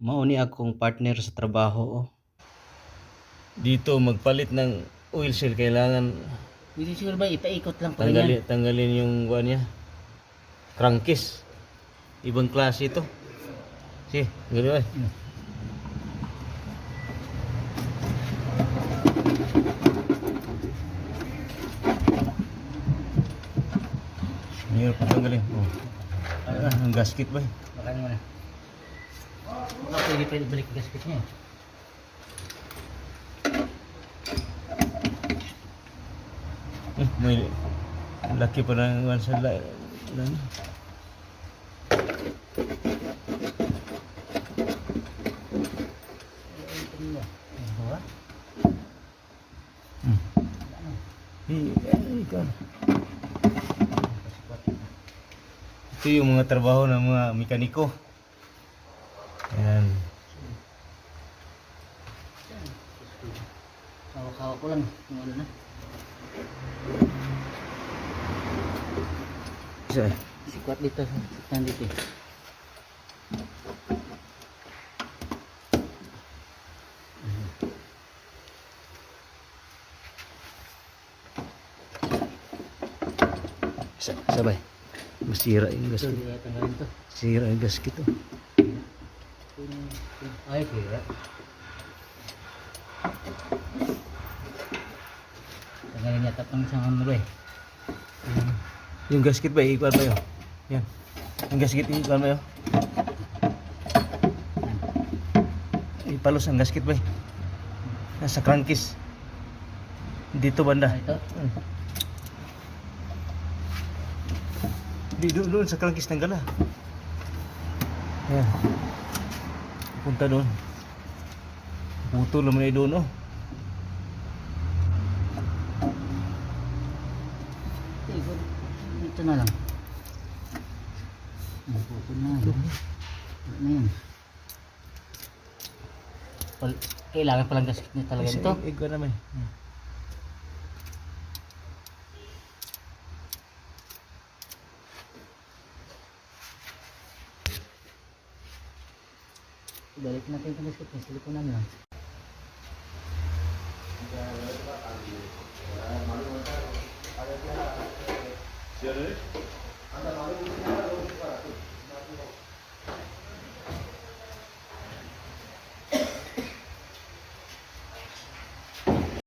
Mao ni akong partner sa trabaho. Dito magpalit ng oil seal, kailangan Hindi siguro ba ipaikot lang pala yan? tanggalin yung buwan niya. Crankcase. Ibang klase ito. Sige, gano'n ay. Mahirap pa tanggalin. Oh. Ang gasket ba? Baka naman. Baka pwede balik yung gasket niya. May laki pa ng one sa Ito yung mga trabaho ng mga mekaniko. Ayan. Hawak-hawak ko lang. Yung ano na. Isa. Sikwat dito. Sikwat dito. Sabay. Masira yung Ito, gasket. di tanggalin to. Sira yung gasket to. Ay, kaya. Tanggalin yata pang isang ano ba eh. Yung gasket ba, ikuan ba yun? Yan. Yung gasket, ikuan ba yun? Ipalos ang gasket ba? Nasa crankcase. Dito banda. Ito. Doon sa crankcase ng gala. Yan. Punta doon. Putol naman ay doon, oh. Dito na lang. Pupul na. Ano yan? Kailangan palang gasket niya talaga ito. Ikaw naman. Balik natin yung gasket niya. Silikonan lang. Siya rin?